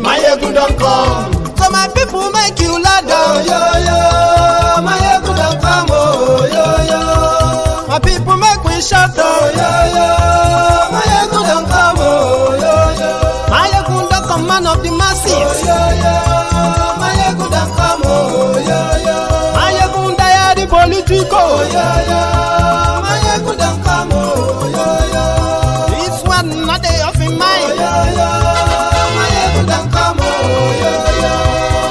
Mayegun don't come. So my people make you loud down. Yo, yo, Mayegun don't come. Oh, yo, yo. My people make we shout down. Yo, yo, Mayegun don't come. Oh, yo, yo. Mayegun don't come, man of the masses. Oh, yo, yo. Mayegun don't come. Oh, yo, yo. Mayegun diary politico. Oh, yo, yo. Mayegun don't come. Oh, yo, yo. This one not day of in mind. Oh, yo, yo. Mayegun don't come. Oh, yo, yo.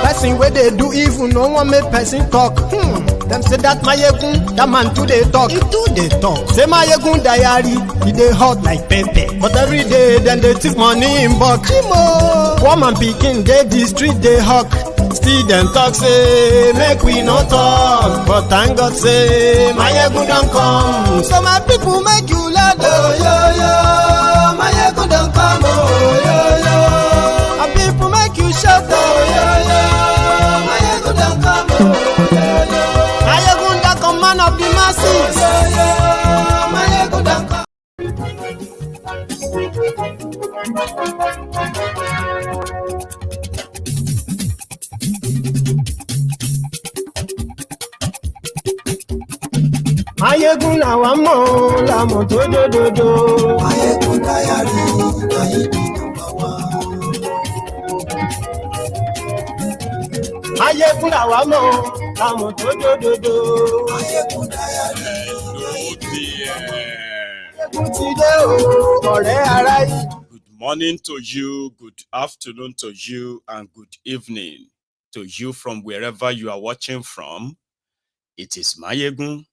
Person where they do evil, no one make person talk. Them say that Mayegun, that man too they talk. He too they talk. Say Mayegun diary, he dey hot like pepper. But every day, then they take money in bulk. Poor man picking, they the street they hawk. Still them talk say, make we no talk. But thank God say, Mayegun don't come. So my people make you loud. Oh, yo, yo, Mayegun don't come. Oh, yo, yo. My people make you shout. Oh, yo, yo, Mayegun don't come. Oh, yo, yo. Mayegun don't come, man of the masses. Oh, yo, yo, Mayegun don't come. Mayegun làwa mọ̀ làmọ̀ tó dòdòdò. Mayegun diary, Mayegun number one. Mayegun làwa mọ̀ làmọ̀ tó dòdòdò. Mayegun diary. Mayegun ti dé o, ọ̀rẹ́ ara yìí. Good morning to you, good afternoon to you, and good evening to you from wherever you are watching from. It is Mayegun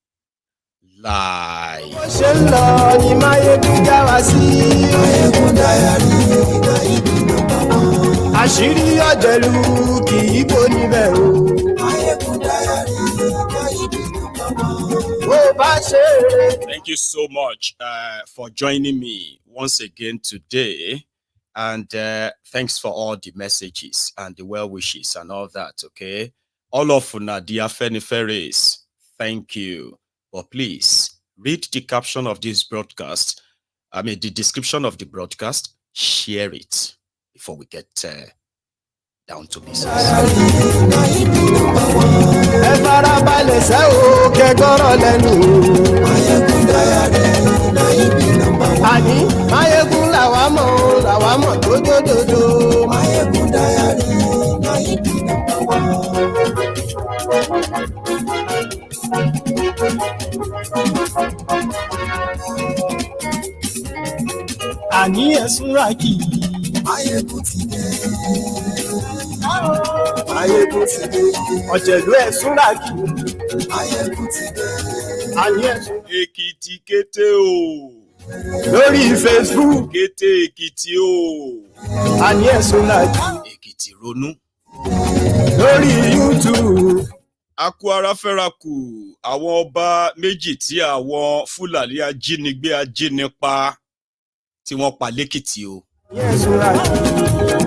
live. Ṣé ń lọ ni Mayegun já wa sí? Mayegun diary, Mayegun number one. Àṣírí ọ̀jẹ̀lú kì í bò níbẹ̀ o. Mayegun diary, Mayegun number one. Ó bá ṣe é. Thank you so much for joining me once again today. And thanks for all the messages and the well wishes and all that, okay? All of una, dear Feniferes, thank you. But please read the caption of this broadcast. The description of the broadcast. Share it before we get down to business. Àní ẹ̀sùn ràkì. Mayegun ti dé. Mayegun ti dé. Ọ̀jẹ̀lú ẹ̀sùn ràkì. Mayegun ti dé. Àní ẹ̀sùn. Ekiti kété o. Lórí Facebook. Kété Ekiti o. Àní ẹ̀sùn ràkì. Ekiti ronú. Lórí YouTube. Aku ara fẹ́rakù àwọn ọba méjì tí àwọn Fulani ajínigbé ajínipa tí wọ́n pa lẹ́kìtì o. Ẹ̀sùn ràkì.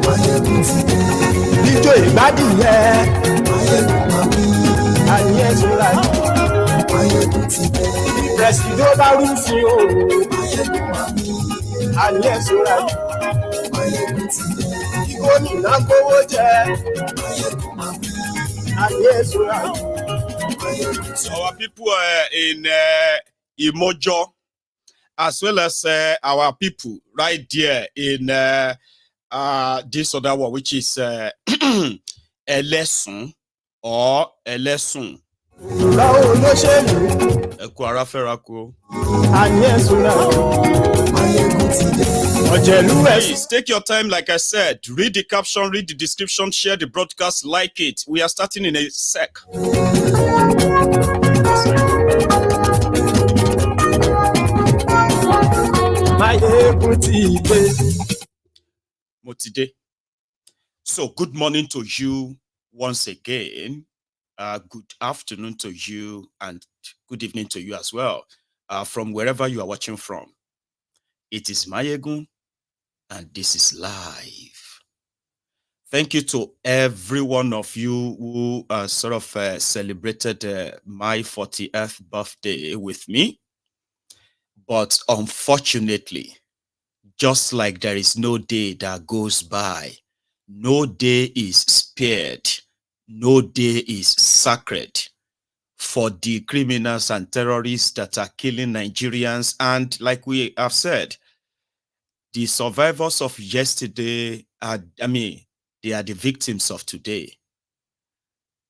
Mayegun ti dé. Ijó ìgbádùn yẹ. Mayegun máa bí. Àní ẹ̀sùn ràkì. Mayegun ti dé. Pẹ̀sìdó bá rúfin o. Mayegun máa bí. Àní ẹ̀sùn ràkì. Mayegun ti dé. Gómìnà kówó jẹ. Mayegun máa bí. Àní ẹ̀sùn ràkì. Our people in Imojo, as well as our people right there in this other one, which is Elesun or Elesun. Eku ara fẹ́rakù. Please take your time, like I said. Read the caption, read the description, share the broadcast, like it. We are starting in a sec. Motide. So, good morning to you once again. Good afternoon to you, and good evening to you as well. From wherever you are watching from. It is Mayegun, and this is live. Thank you to every one of you who celebrated my 40th birthday with me. But unfortunately, just like there is no day that goes by No day is spared. No day is sacred for the criminals and terrorists that are killing Nigerians. And like we have said, the survivors of yesterday are, they are the victims of today.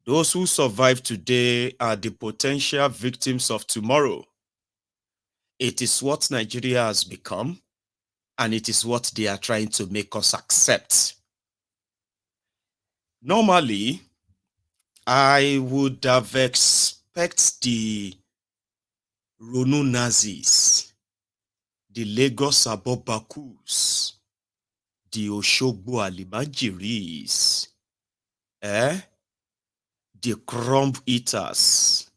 Those who survive today are the potential victims of tomorrow. It is what Nigeria has become, and it is what they are trying to make us accept. Normally, I would have expected the Ronu Nazis, the Lagos Abobakus, the Oshogbo Alimajiris, the crumb eaters,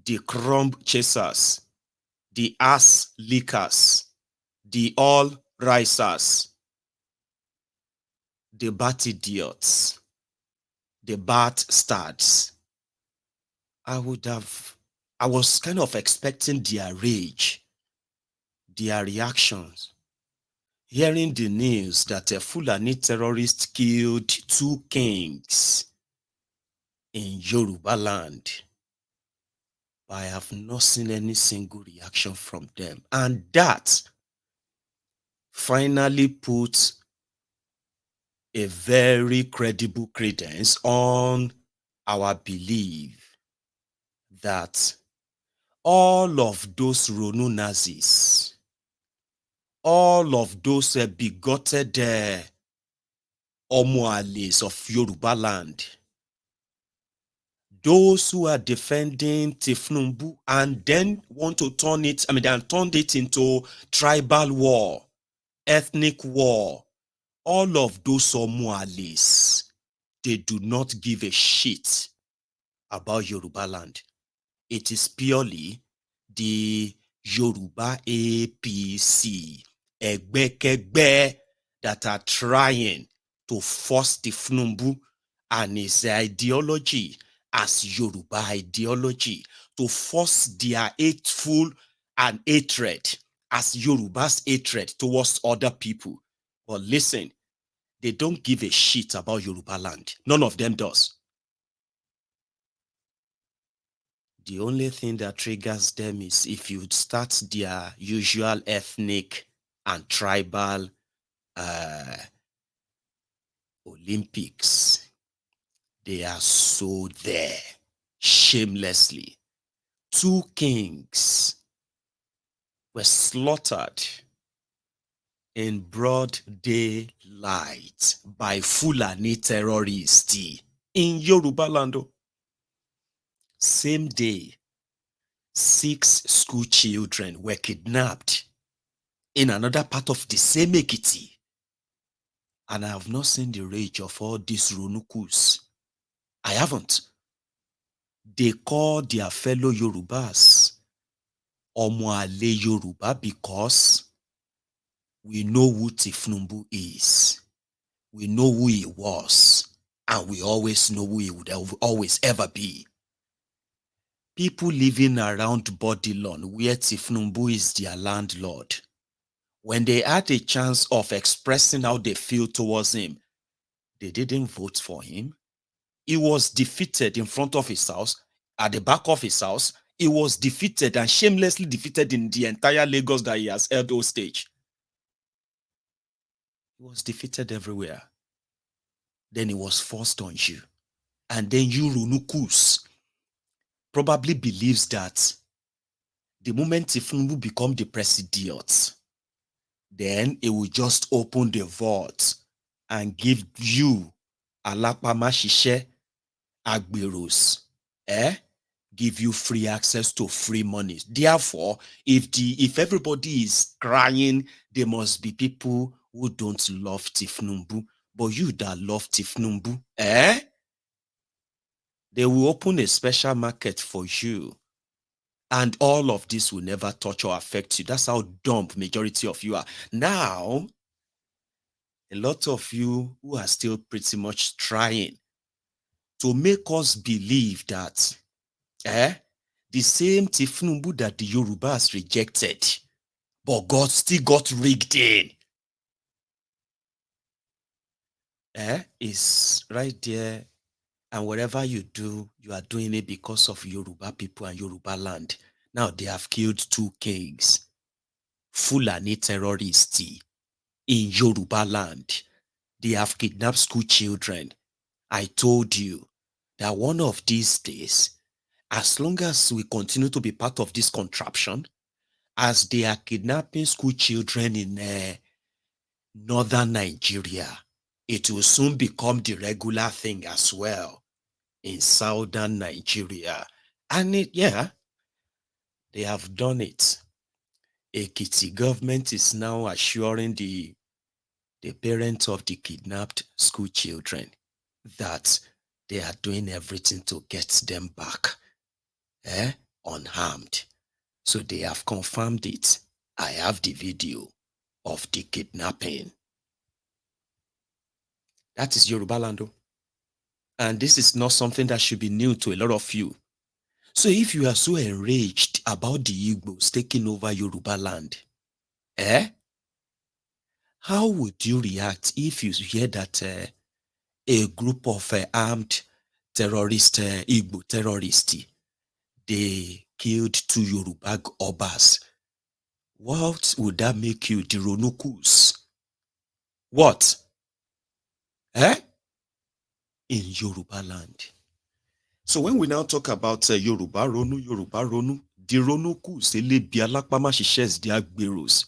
the crumb chasers, the ass lickers, the all risers, the bat idiots, the bat starts. I was kind of expecting their rage, their reactions. Hearing the news that a Fulani terrorist killed 2 kings in Yoruba land, but I have not seen any single reaction from them. And that finally puts a very credible credence on our belief that all of those Ronu Nazis, all of those bigoted Omoales of Yoruba land, those who are defending Tifnumbu and then want to turn it, they turned it into tribal war, ethnic war. All of those Omoales, they do not give a shit about Yoruba land. It is purely the Yoruba APC, Egbekegbe, that are trying to force Tifnumbu and his ideology as Yoruba ideology to force their hateful and hatred as Yoruba's hatred towards other people. But listen, they don't give a shit about Yoruba land. None of them does. The only thing that triggers them is if you start their usual ethnic and tribal Olympics. They are so there, shamelessly. 2 kings were slaughtered in broad daylight by Fulani terrorists in Yoruba land. Same day, 6 school children were kidnapped in another part of the same Ekiti. And I have not seen the rage of all these Ronukus. I haven't. They call their fellow Yorubas Omoale Yoruba because we know who Tifnumbu is. We know who he was. And we always know who he would always ever be. People living around Bodilon, where Tifnumbu is their landlord, when they had a chance of expressing how they feel towards him, they didn't vote for him. He was defeated in front of his house, at the back of his house. He was defeated and shamelessly defeated in the entire Lagos that he has held hostage. He was defeated everywhere. Then he was forced on you. And then you, Runukus, probably believes that the moment Tifnumbu become the president, then it will just open the vault and give you Alapama Shishe Agberos, give you free access to free money. Therefore, if everybody is crying, there must be people who don't love Tifnumbu. But you that love Tifnumbu, they will open a special market for you. And all of this will never touch or affect you. That's how dumb majority of you are. Now, a lot of you who are still pretty much trying to make us believe that the same Tifnumbu that the Yorubas rejected, but God still got rigged in. is right there. And whatever you do, you are doing it because of Yoruba people and Yoruba land. Now they have killed 2 kings, Fulani terrorists in Yoruba land. They have kidnapped school children. I told you that one of these days, as long as we continue to be part of this contraption, as they are kidnapping school children in northern Nigeria, it will soon become the regular thing as well in southern Nigeria. And they have done it. Ekiti government is now assuring the parents of the kidnapped school children that they are doing everything to get them back unharmed. So they have confirmed it. I have the video of the kidnapping. That is Yoruba land. And this is not something that should be new to a lot of you. So if you are so enraged about the Igbos taking over Yoruba land, how would you react if you hear that a group of armed terrorists, Igbo terrorists, they killed 2 Yoruba Obas? What would that make you, the Ronukus? What? In Yoruba land. So when we now talk about Yoruba Ronu, the Ronukus, Elebi Alapama the Agberos,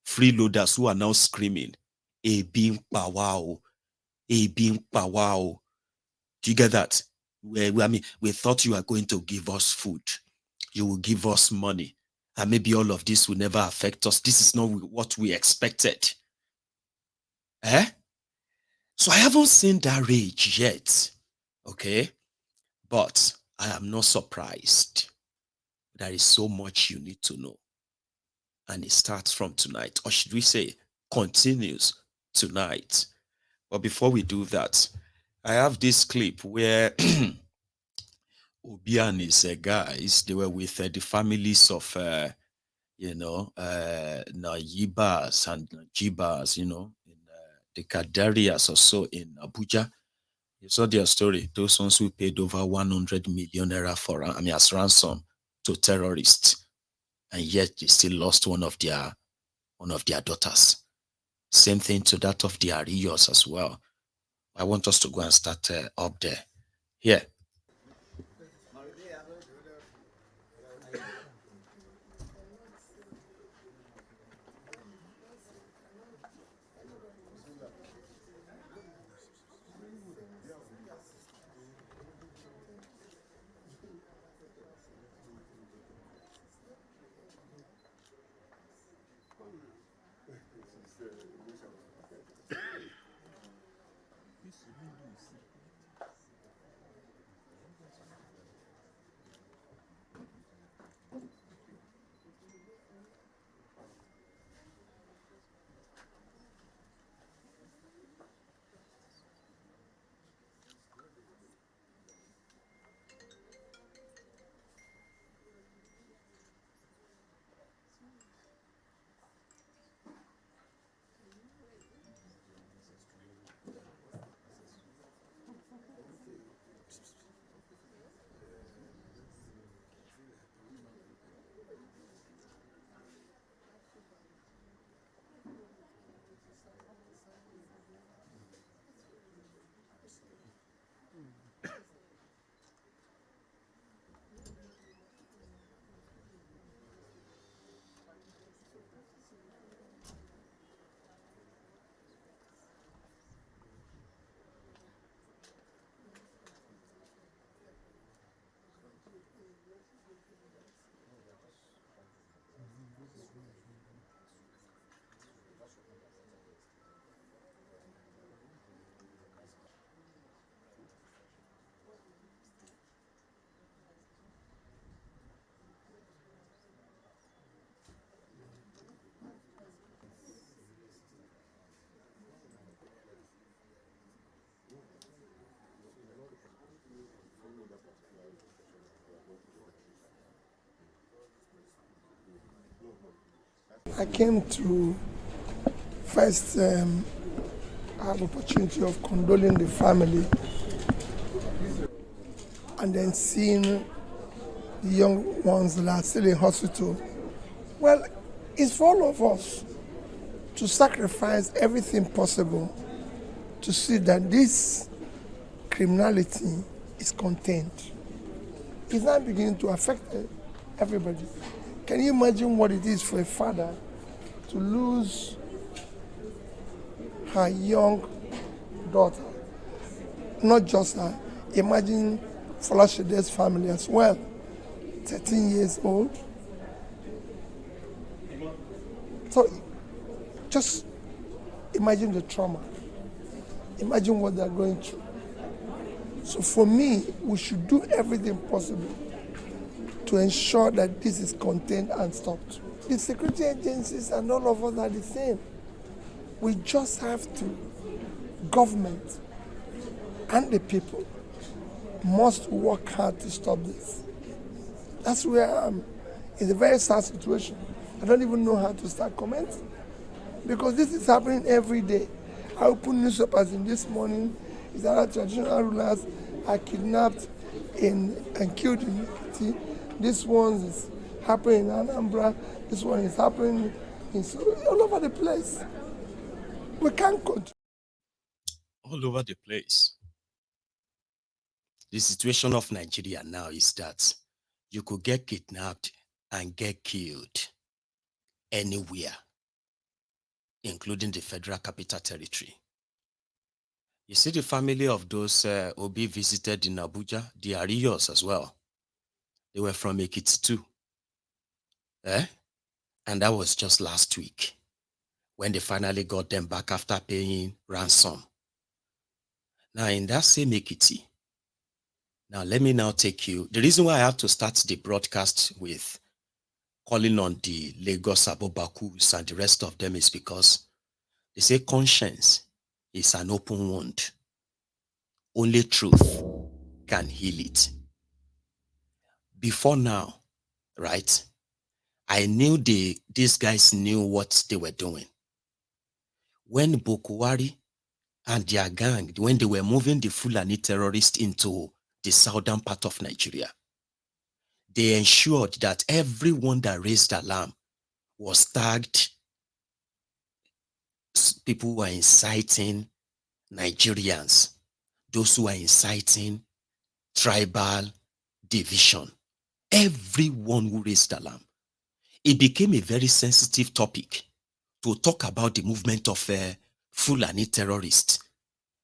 freeloaders who are now screaming, Ebi ń pa wá o, Ebi ń pa wá o. Do you get that? We thought you are going to give us food. You will give us money. And maybe all of this will never affect us. This is not what we expected. So I haven't seen that rage yet. Okay? But I am not surprised. There is so much you need to know. And it starts from tonight. Or should we say, continues tonight. But before we do that, I have this clip where Obi and his guys, they were with the families of, Nayibas and Najibas, in the Kadarias or so in Abuja. You saw their story. Those ones who paid over 100 million naira as ransom to terrorists, and yet they still lost one of their daughters. Same thing to that of the Arios as well. I want us to go and start up there. Here. I came to first I had the opportunity of condoling the family and then seeing the young ones that are still in hospital. Well, it's for all of us to sacrifice everything possible to see that this criminality is contained. It's not beginning to affect everybody. Can you imagine what it is for a father to lose her young daughter? Not just her, imagine Folashede's family as well. 13 years old. So just imagine the trauma. Imagine what they're going through. So for me, we should do everything possible to ensure that this is contained and stopped. The security agencies and all of us are the same. We just have to, government and the people must work hard to stop this. That's where I am. It's a very sad situation. I don't even know how to start commenting because this is happening every day. I opened newspapers in this morning. It's other traditional rulers are kidnapped and killed in Ekiti. This one is happening in Anambra. This one is happening all over the place. We can't control. All over the place. The situation of Nigeria now is that you could get kidnapped and get killed anywhere, including the Federal Capital Territory. You see the family of those Obi visited in Abuja, the Ariyos as well. They were from Ekiti too. And that was just last week when they finally got them back after paying ransom. Now in that same Ekiti, now let me now take you. The reason why I have to start the broadcast with calling on the Lagos Abobakus and the rest of them is because they say conscience is an open wound. Only truth can heal it. Before now, right, I knew these guys knew what they were doing. When Bokuwari and their gang, when they were moving the Fulani terrorists into the southern part of Nigeria, they ensured that everyone that raised alarm was tagged people who are inciting Nigerians, those who are inciting tribal division, everyone who raised alarm. It became a very sensitive topic to talk about the movement of Fulani terrorists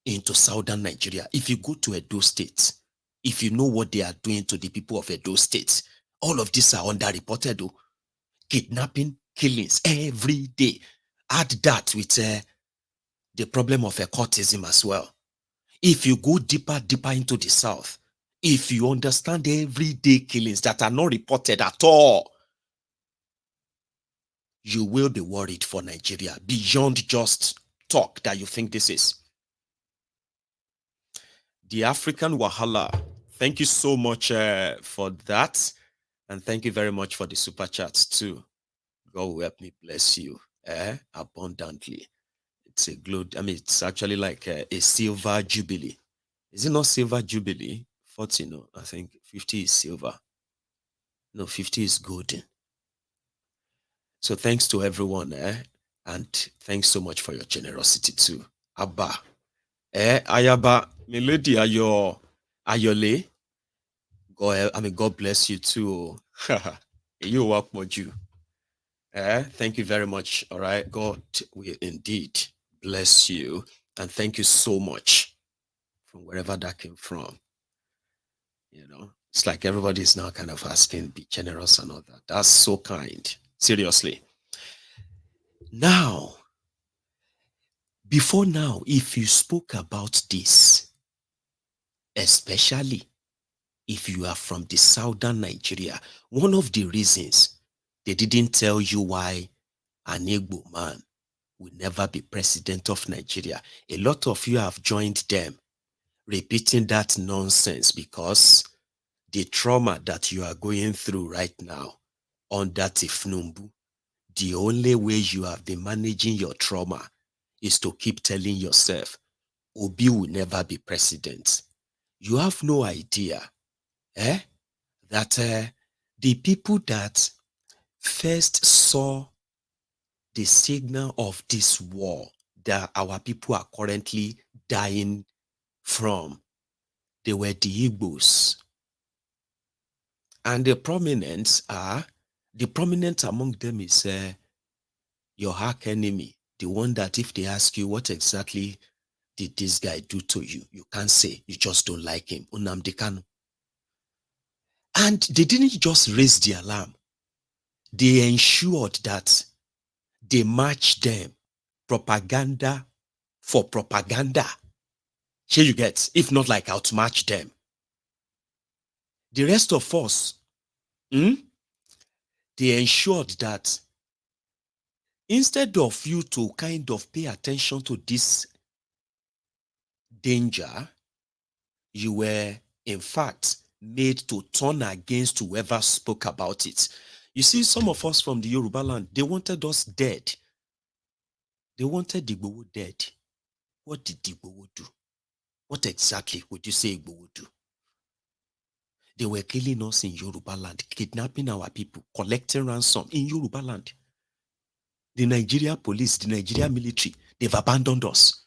into southern Nigeria. If you go to Edo State, if you know what they are doing to the people of Edo State, all of these are underreported though. Kidnapping, killings every day. Add that with the problem of cultism as well. If you go deeper into the south, if you understand the everyday killings that are not reported at all, you will be worried for Nigeria beyond just talk that you think this is. The African Wahala. Thank you so much for that. And thank you very much for the super chats too. God will help me bless you abundantly. It's a glowed, it's actually like a silver jubilee. Is it not silver jubilee? 40, no, I think 50 is silver. No, 50 is golden. So thanks to everyone, and thanks so much for your generosity too. Abba. Ayaba, my lady, Ayole. God bless you too. You work more you. Thank you very much. All right. God will indeed bless you. And thank you so much from wherever that came from. You know, it's like everybody is now kind of asking, be generous and all that. That's so kind. Seriously. Now, before now, if you spoke about this, especially if you are from the southern Nigeria, one of the reasons they didn't tell you why an Igbo man will never be president of Nigeria, a lot of you have joined them repeating that nonsense because the trauma that you are going through right now under Tifnumbu, the only way you have been managing your trauma is to keep telling yourself, Obi will never be president. You have no idea that the people that first saw the signal of this war that our people are currently dying from, they were the Igbos. And the prominent among them is your arch enemy, the one that if they ask you what exactly did this guy do to you, you can't say, you just don't like him, Nnamdi Kanu. And they didn't just raise the alarm, they ensured that they matched them propaganda for propaganda. Here you get, if not like outmatch them. The rest of us, they ensured that instead of you to kind of pay attention to this danger, you were in fact made to turn against whoever spoke about it. You see, some of us from the Yoruba land, they wanted us dead. They wanted Igboho dead. What did Igboho do? What exactly would you say Igboho do? They were killing us in Yoruba land, kidnapping our people, collecting ransom in Yoruba land. The Nigeria police, the Nigeria military, they've abandoned us.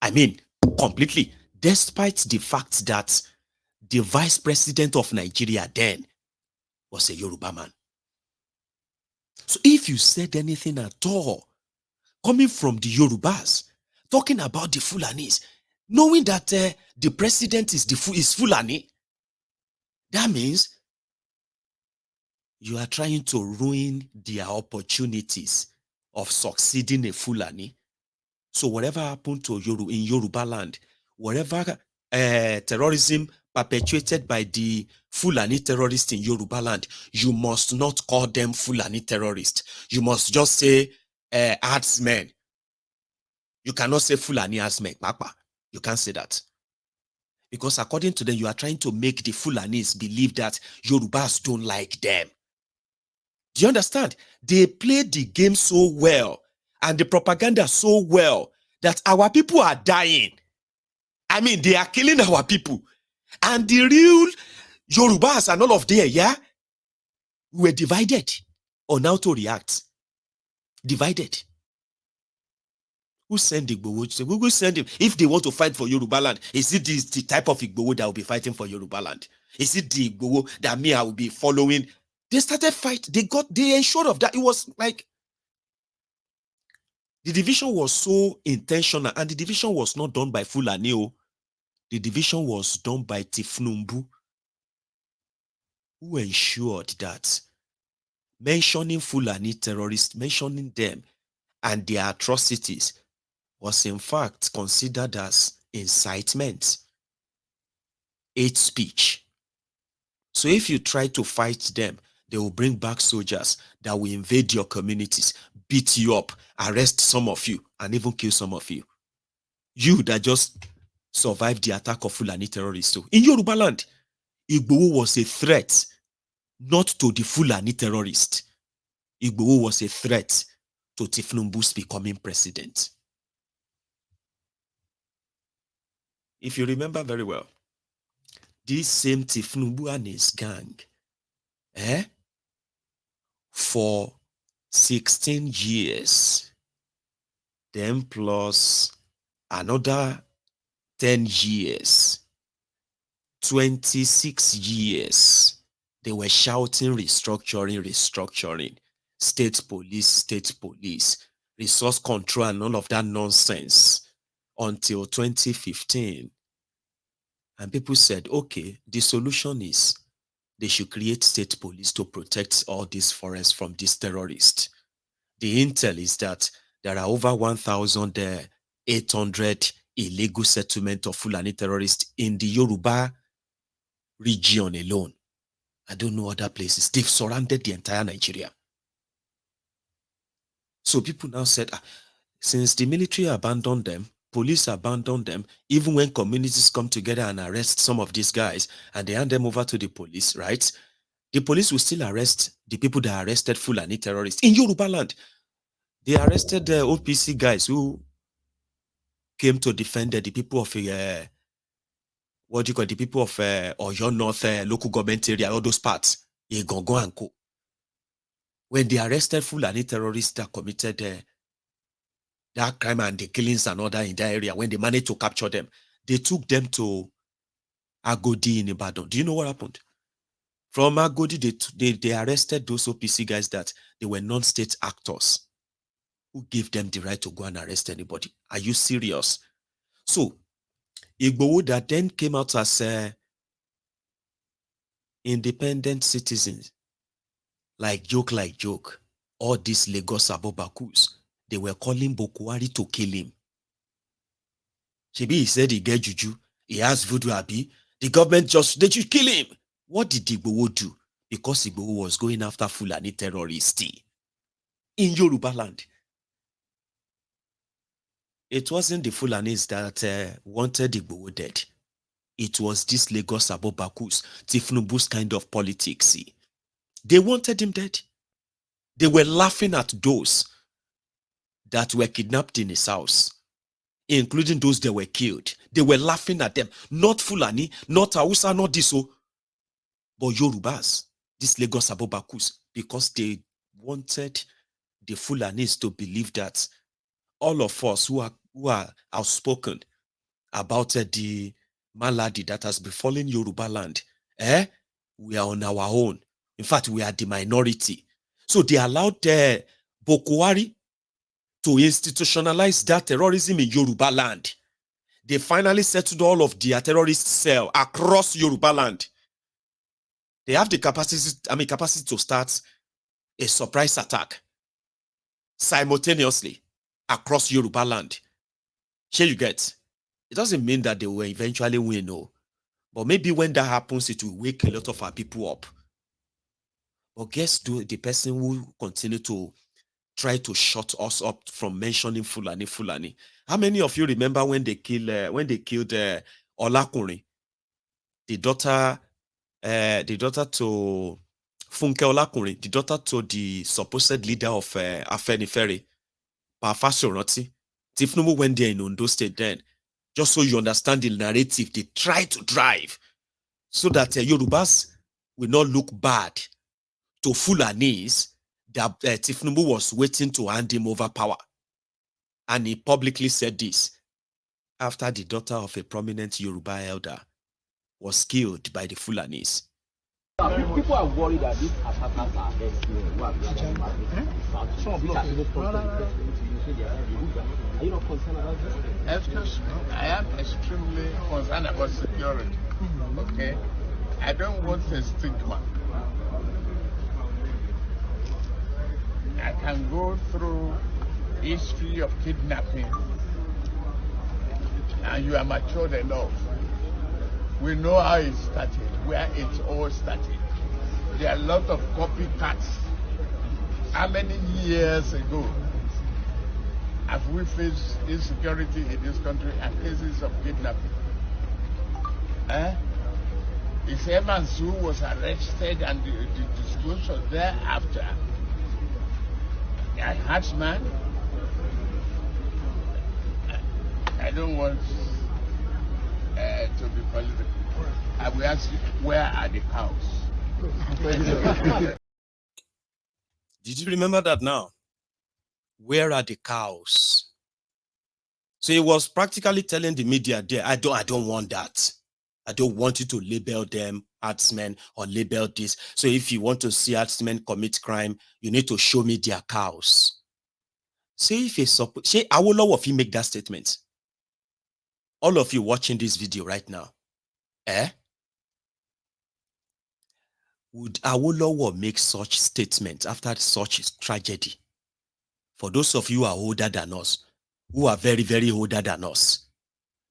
I mean, completely, despite the fact that the vice president of Nigeria then was a Yoruba man. So if you said anything at all coming from the Yorubas, talking about the Fulanis, knowing that the president is Fulani, that means you are trying to ruin their opportunities of succeeding a Fulani. So whatever happened to in Yoruba land, whatever terrorism perpetuated by the Fulani terrorists in Yoruba land, you must not call them Fulani terrorists. You must just say herdsmen. You cannot say Fulani herdsmen, Papa. You can't say that. Because according to them, you are trying to make the Fulanis believe that Yorubas don't like them. Do you understand? They played the game so well and the propaganda so well that our people are dying. I mean, they are killing our people. And the real Yorubas and all of them, were divided on how to react. Divided. Who send Igboho? Who will send him? If they want to fight for Yoruba land, is it the type of Igboho that will be fighting for Yoruba land? Is it the Igboho that I will be following? They started fight. They ensured of that. It was like the division was so intentional, and the division was not done by Fulani. The division was done by Tifnumbu, who ensured that mentioning Fulani terrorists, mentioning them and their atrocities was in fact considered as incitement, hate speech. So if you try to fight them, they will bring back soldiers that will invade your communities, beat you up, arrest some of you, and even kill some of you. You that just survived the attack of Fulani terrorists. So in Yoruba land, Igboho was a threat, not to the Fulani terrorists. Igboho was a threat to Tifnumbu's becoming president. If you remember very well, this same Tifnumbu and his gang, for 16 years, then plus another 10 years, 26 years, they were shouting restructuring, state police, resource control and all of that nonsense until 2015. And people said, okay, the solution is they should create state police to protect all these forests from these terrorists. The intel is that there are over 1,800 illegal settlements of Fulani terrorists in the Yoruba region alone. I don't know other places. They've surrounded the entire Nigeria. So people now said, since the military abandoned them, police abandoned them, even when communities come together and arrest some of these guys and they hand them over to the police, right? The police will still arrest the people that arrested Fulani terrorists in Yoruba land. They arrested the OPC guys who came to defend the people of what do you call the people of Oyo North local government area, all those parts, Igongo and Co. When they arrested Fulani terrorists that committed that crime and the killings and other in that area, when they managed to capture them, they took them to Agodi in Ibadan. Do you know what happened? From Agodi, they arrested those OPC guys that they were non-state actors. Who gave them the right to go and arrest anybody? Are you serious? So, Igboho that then came out as independent citizens, like joke, all these Lagos Abobakus, they were calling Boko Haram to kill him. Shebi, he said he get juju, he has voodoo abi, the government just, they should kill him. What did Igboho do? Because Igboho was going after Fulani terrorists in Yoruba land. It wasn't the Fulanis that wanted Igboho dead. It was this Lagos Abobakus, Tifnubu's kind of politics. They wanted him dead. They were laughing at those that were kidnapped in his house, including those that were killed. They were laughing at them. Not Fulani, not Hausa, not this, but Yorubas, this Lagos Abobakus, because they wanted the Fulanis to believe that all of us who are outspoken about the malady that has befallen Yoruba land, we are on our own. In fact, we are the minority. So they allowed Boko Haram to institutionalize that terrorism in Yoruba land. They finally settled all of their terrorist cell across Yoruba land. They have the capacity to start a surprise attack simultaneously across Yoruba land. Here you get. It doesn't mean that they will eventually win, no. But maybe when that happens, it will wake a lot of our people up. But guess the person who continue to try to shut us up from mentioning Fulani. How many of you remember when they killed Olakunrin, the daughter to Funke Olakunrin, the daughter to the supposed leader of Afenifere, Pafasoranti. Tifnubu went there in Ondo State then, just so you understand the narrative they try to drive, so that Yorubas will not look bad to Fulanis that Tifnubu was waiting to hand him over power. And he publicly said this after the daughter of a prominent Yoruba elder was killed by the Fulanis. People are worried that these attackers are Are you not concerned about this? Excuse me, I am extremely concerned about security. Okay? I don't want a stigma. I can go through history of kidnapping, and you are matured enough. We know how it started, where it all started. There are a lot of copycats. How many years ago have we faced insecurity in this country and cases of kidnapping? It's Evans who was arrested and the disclosure thereafter. A hatchman. I don't want to be political. I will ask you, where are the cows? Did you remember that now? Where are the cows? So he was practically telling the media there, I don't want that. I don't want you to label them herdsmen or label this. So if you want to see herdsmen commit crime, you need to show me their cows. Say Awolowo if he make that statement. All of you watching this video right now, would Awolowo make such statement after such tragedy? For those of you who are older than us, who are very, very older than us,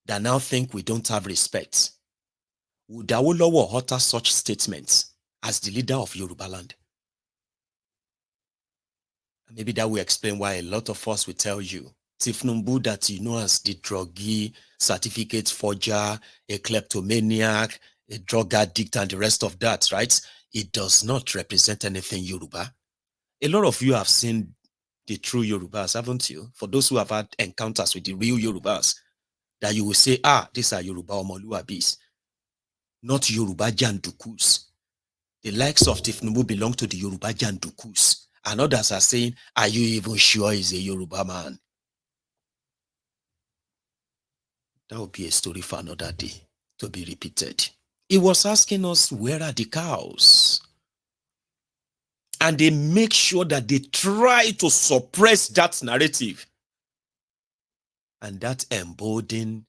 that now think we don't have respect, would Awolowo utter such statements as the leader of Yoruba land? Maybe that will explain why a lot of us will tell you, Tifnumbu that you know as the druggie, certificate forger, a kleptomaniac, a drug addict, and the rest of that, right? It does not represent anything Yoruba. A lot of you have seen the true Yorubas, haven't you? For those who have had encounters with the real Yorubas, that you will say, these are Yoruba Omoluabis, not Yoruba Jandukus. The likes of Tifnubu belong to the Yoruba Jandukus. And others are saying, are you even sure he's a Yoruba man? That would be a story for another day to be repeated. He was asking us, where are the cows? And they make sure that they try to suppress that narrative. And that emboldened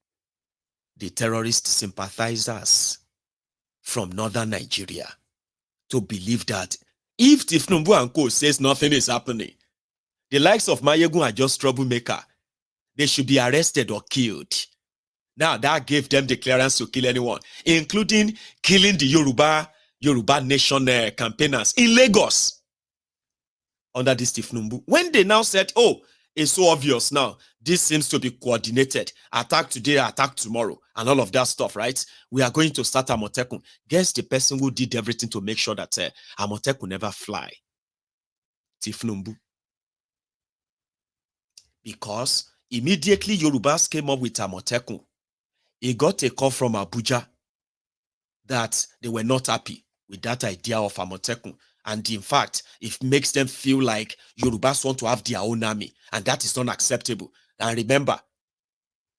the terrorist sympathizers from northern Nigeria to believe that if Tifnumbu and Co says nothing is happening, the likes of Mayegun are just troublemaker. They should be arrested or killed. Now that gave them the clearance to kill anyone, including killing the Yoruba Nation campaigners in Lagos under this Tifnumbu. When they now said, oh, it's so obvious now, this seems to be coordinated, attack today, attack tomorrow, and all of that stuff, right? We are going to start Amotekun. Guess the person who did everything to make sure that Amotekun never fly? Tifnumbu. Because immediately Yorubas came up with Amotekun, he got a call from Abuja that they were not happy with that idea of Amotekun. And in fact, it makes them feel like Yorubas want to have their own army, and that is not acceptable. And remember,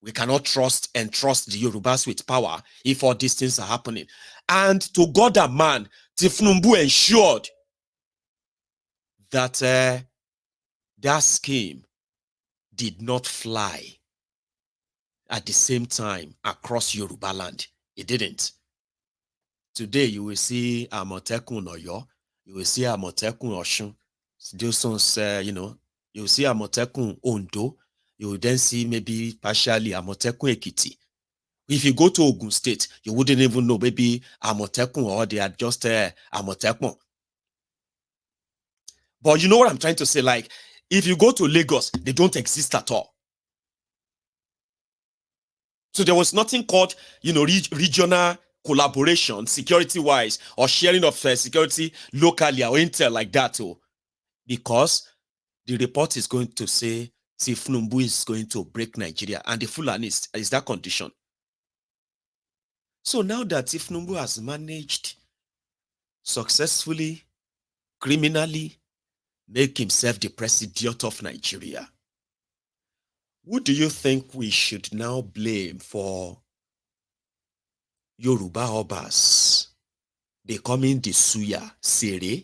we cannot trust the Yorubas with power if all these things are happening. And to God and man, Tifnumbu ensured that that scheme did not fly at the same time across Yoruba land. It didn't. Today, you will see Amotekun Oyo, you will see Amotekun Oshun. Those ones, you will see Amotekun Ondo. You will then see maybe partially Amotekun Ekiti. If you go to Ogun State, you wouldn't even know maybe Amotekun or they are just Amotekun. But you know what I'm trying to say? Like, if you go to Lagos, they don't exist at all. So there was nothing called, regional collaboration, security-wise, or sharing of security locally or intel like that. Because the report is going to say Tifnumbu is going to break Nigeria, and the Fulani is that condition. So now that Tifnumbu has managed successfully, criminally, make himself the president of Nigeria, who do you think we should now blame for Yoruba Obas becoming the Suya Sere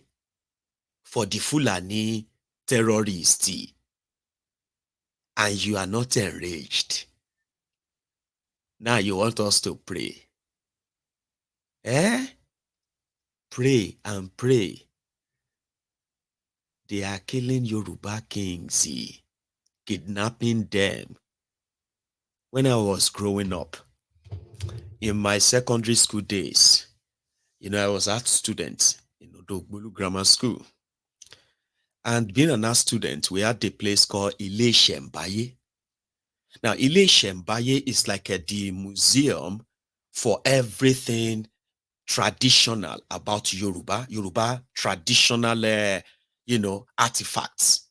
for the Fulani terrorists? And you are not enraged. Now you want us to pray. Pray and pray. They are killing Yoruba kings, kidnapping them. When I was growing up, in my secondary school days, I was art student in Odogbolu Grammar School. And being an art student, we had a place called Ile Shembaye. Now, Ile Shembaye is like the museum for everything traditional about Yoruba traditional, artifacts.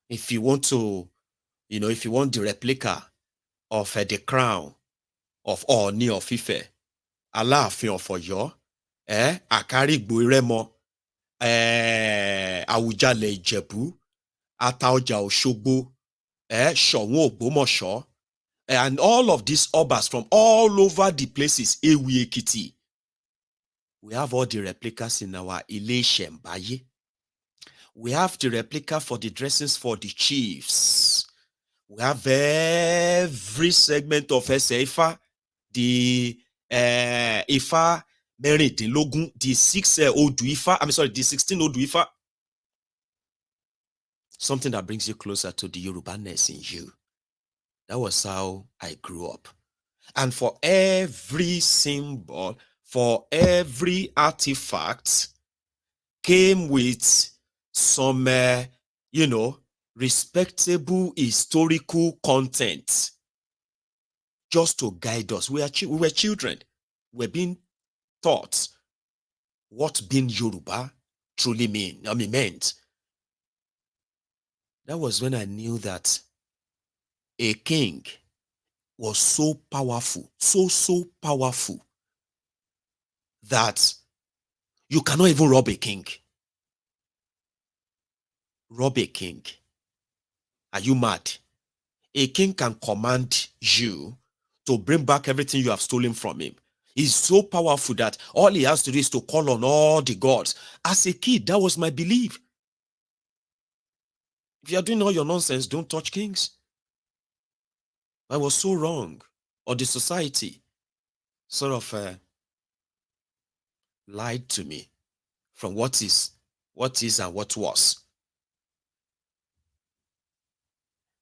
If you want to, if you want the replica of the crown of Ooni of Ife, Aláàfin of Ọ̀yọ́, Àkárìgbò Ìrẹ́mọ, Àwùjalẹ̀ Ìjẹ̀bú, Ataọjà Òṣogbo, Ṣọ̀ún Ògbómọ̀ṣọ́, and all of these obas from all over the places, Ewi Ekiti. We have all the replicas in our Ile Shembaye. We have the replica for the dressings for the chiefs. We have every segment of Ifa, the Ifa Mẹ́rìndínlógún, the 6 Odu Ifa, the 16 Odu Ifa. Something that brings you closer to the Yoruba-ness in you. That was how I grew up. And for every symbol, for every artifact, came with some, respectable historical content just to guide us. We were children. We were being taught what being Yoruba truly meant. That was when I knew that a king was so powerful, so powerful, that you cannot even rob a king. Rob a king. Are you mad? A king can command you to bring back everything you have stolen from him. He's so powerful that all he has to do is to call on all the gods. As a kid, that was my belief. If you are doing all your nonsense, don't touch kings. I was so wrong. Or the society sort of lied to me from what is and what was.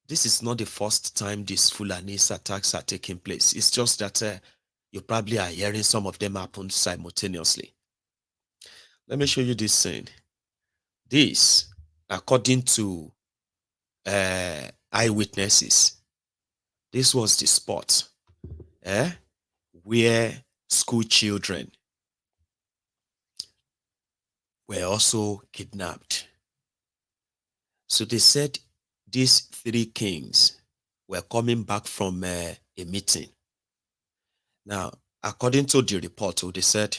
This is not the first time these Fulani's attacks are taking place. It's just that you probably are hearing some of them happen simultaneously. Let me show you this scene. This, according to eyewitnesses, this was the spot where school children were also kidnapped. So they said these 3 kings were coming back from a meeting. Now, according to the report, they said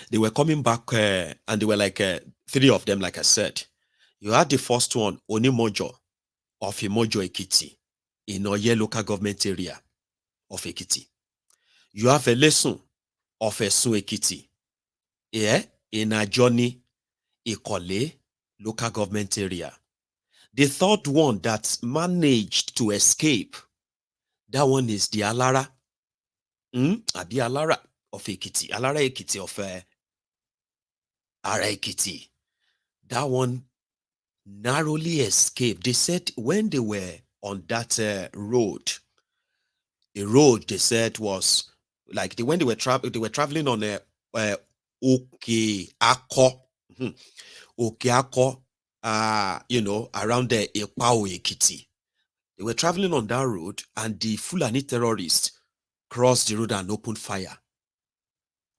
they were coming back and they were like 3 of them, like I said. You had the first one, Onimojo of Imojo Ekiti, in Oye local government area of Ekiti. You have Elesun of Esun Ekiti, in Ajoni, Ikole local government area. The third one that managed to escape, that one is the Alara, Abi Alara of Ekiti, Alara Ekiti of Ara Ekiti. That one narrowly escaped. They said when they were on that road, a road they said was like when they were traveling on a Okeako, Okeako, around the Epao Ekiti. They were traveling on that road, and the Fulani terrorists crossed the road and opened fire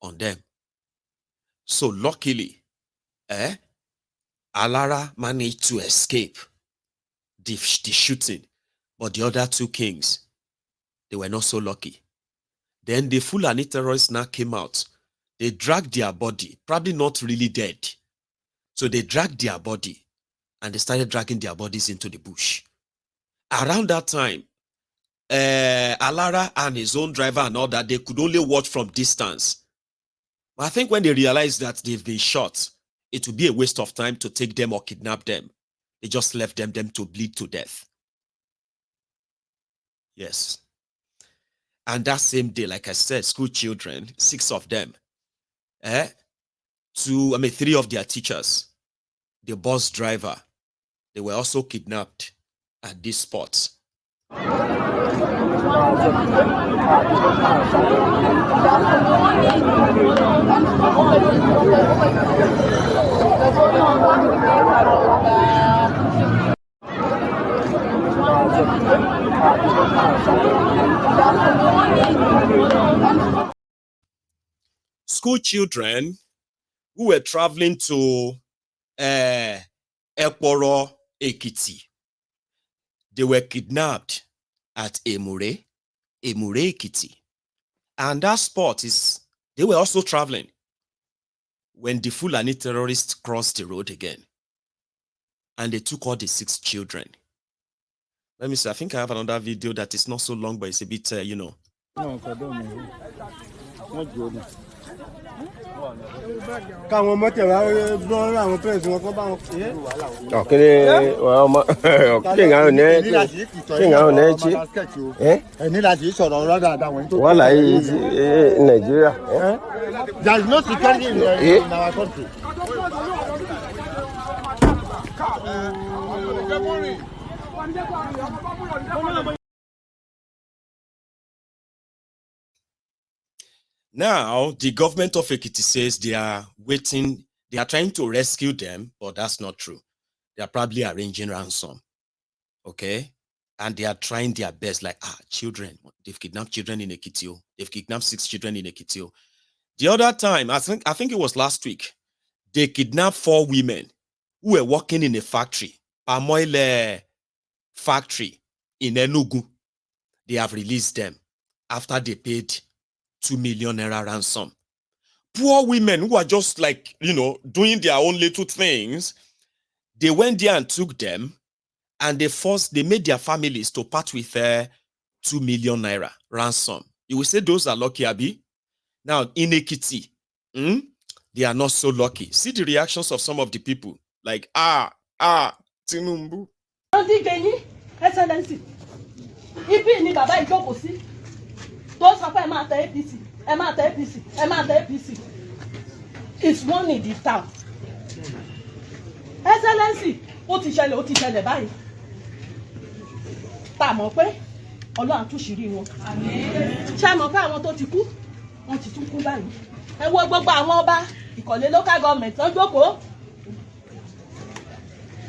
on them. So luckily, Alara managed to escape the shooting, but the other 2 kings, they were not so lucky. Then the Fulani terrorists now came out. They dragged their body, probably not really dead. So they dragged their body, and they started dragging their bodies into the bush. Around that time, Alara and his own driver and all that, they could only watch from distance. But I think when they realized that they've been shot, it would be a waste of time to take them or kidnap them. They just left them to bleed to death. Yes. And that same day, like I said, school children, 6 of them, 3 of their teachers, the bus driver, they were also kidnapped at this spot. School children who were traveling to Ekporo, Ekiti, they were kidnapped at Emure, Ekiti. And that spot is, they were also traveling when the Fulani terrorists crossed the road again. And they took all the 6 children. Let me see, I think I have another video that is not so long, but it's a bit, káwọn mọ́tẹ̀ wá gbọ́n àwọn pẹ́ẹ́sì wọn kọ́ bá wọn. ọ̀kẹ́lẹ́ ọmọ kéèyàn ò ní ẹ̀chí ẹni láti sọ̀rọ̀ ọ̀rọ̀ dáadáa wọn. wọ́n láyé nàìjíríà. there is no security in our country. Now, the government of Ekiti says they are waiting, they are trying to rescue them, but that's not true. They are probably arranging ransom. Okay? And they are trying their best, like, children. They've kidnapped children in Ekiti. They've kidnapped 6 children in Ekiti. The other time, I think it was last week, they kidnapped 4 women who were working in a factory, palm oil factory in Enugu. they have released them after they paid 2 million naira ransom. Poor women who are just like, doing their own little things, they went there and took them, and they made their families to part with 2 million naira ransom. You will say those are lucky, Abi. Now, in Ekiti, they are not so lucky. See the reactions of some of the people. Like, Tinumbu. Excellency, ibi ni bàbá ìjókòó sí tó sọ pé ẹ máa tẹ APC, ẹ máa tẹ APC, ẹ máa tẹ APC. It's one in the town. Excellency, ó ti ṣẹlẹ̀ báyìí. Tá mọ̀ pé Ọlọ́run túṣìírí wọn. Ṣé mọ̀ pé àwọn tó ti kú, wọ́n ti tún kú báyìí. Ẹ wo gbogbo àwọn ọba Ìkọ̀lé local government tó jókòó.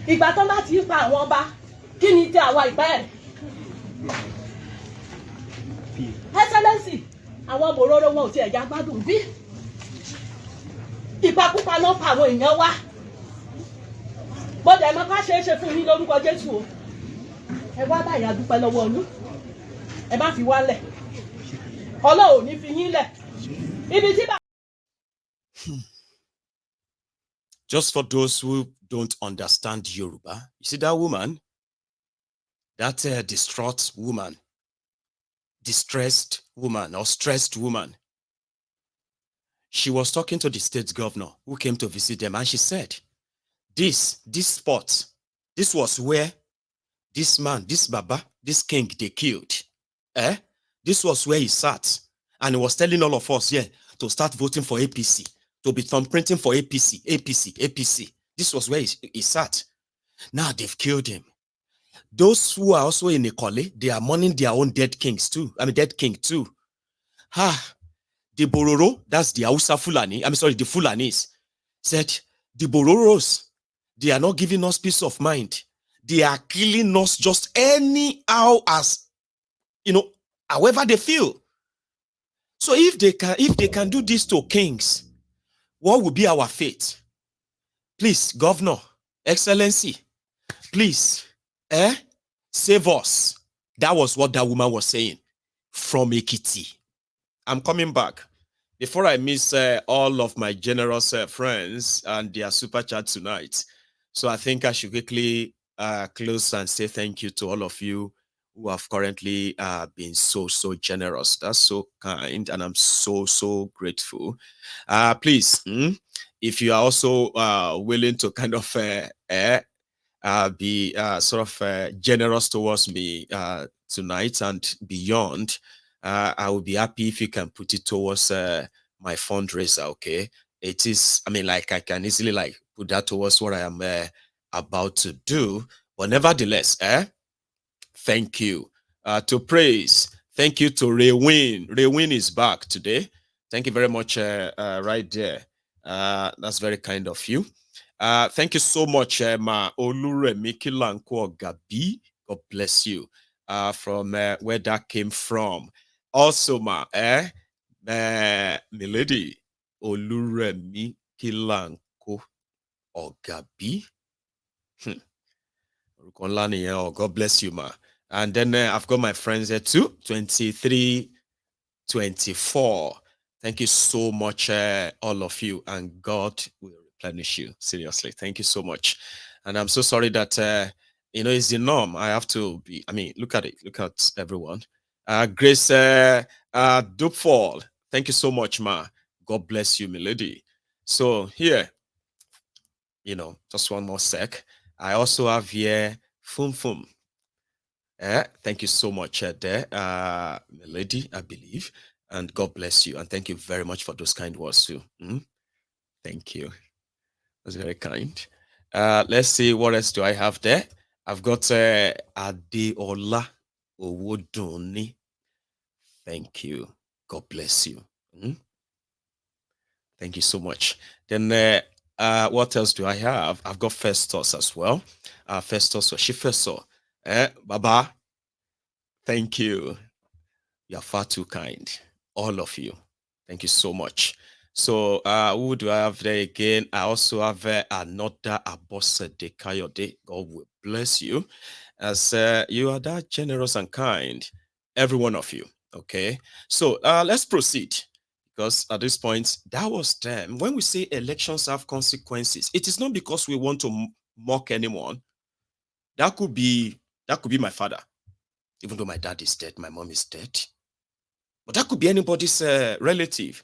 Ìgbà tó bá ti pa àwọn ọba, kí ni tí àwa ìpẹ́ ẹ̀? Excellency, àwọn bòróró wọn ò tiẹ̀ já gbádùn bí. Ìpakúpa náà pa àwọn èèyàn wá. Bọ́dẹ̀ mọ́ ká ṣe é ṣe fún yín lórúkọ Jésù o. Ẹ wá báyà dúpẹ́ lọ́wọ́ yín. Ẹ má fi wá lẹ̀. Ọlọ́run ò ní fi yín lẹ̀. Ibi tí bá. Just for those who don't understand Yoruba, you see that woman? That distraught woman, distressed woman or stressed woman. She was talking to the state governor who came to visit them, and she said, this spot, this was where this man, this Baba, this king they killed. This was where he sat, and he was telling all of us here to start voting for APC, to be thumbprinting for APC, APC, APC. This was where he sat. Now they've killed him. Those who are also in Ekole, they are mourning their own dead kings too. Dead king too. The Bororo, that's the Hausa Fulani, the Fulanis, said, the Bororos, they are not giving us peace of mind. They are killing us just anyhow as, however they feel. So if they can do this to kings, what will be our fate? Please, Governor, Excellency, please, save us. That was what that woman was saying from Ekiti. I'm coming back. Before I miss all of my generous friends and their super chat tonight, so I think I should quickly close and say thank you to all of you who have currently been so generous. That's so kind, and I'm so grateful. Please, if you are also willing to kind of be sort of generous towards me tonight and beyond, I will be happy if you can put it towards my fundraiser. Okay, it is, I can easily put that towards what I am about to do, but nevertheless, thank you to Praise. Thank you to Raywin. Raywin is back today. Thank you very much right there. That's very kind of you. Thank you so much, Ma Oluremi Kilanko Gabi. God bless you from where that came from. Also, Ma, Milady Oluremi Kilanko Ogabi. God bless you, Ma. And then I've got my friends here too, 23, 24. Thank you so much, all of you, and God will replenish you. Seriously, thank you so much. And I'm so sorry that it's the norm. I have to be. Look at it. Look at everyone. Grace Dupfall. Thank you so much, Ma. God bless you, milady. So here, just one more sec. I also have here Fum. Thank you so much there, milady, I believe. And God bless you. And thank you very much for those kind words too. Thank you. That's very kind. Let's see, what else do I have there? I've got Adeola Owoduni. Thank you. God bless you. Thank you so much. Then what else do I have? I've got Festus as well. Festus Shifeso. Baba. Thank you. You're far too kind. All of you. Thank you so much. So who do I have there again? I also have another Abosede Kayode. God will bless you, as you are that generous and kind. every one of you. Okay, so let's proceed, because at this point, that was them. When we say elections have consequences, it is not because we want to mock anyone. That could be my father, even though my dad is dead, my mom is dead. But that could be anybody's relative.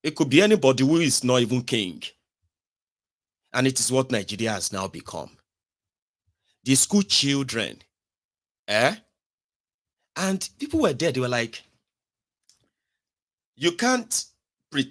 It could be anybody who is not even king. And it is what Nigeria has now become. The school children, and people were there, they were like, you can't pretend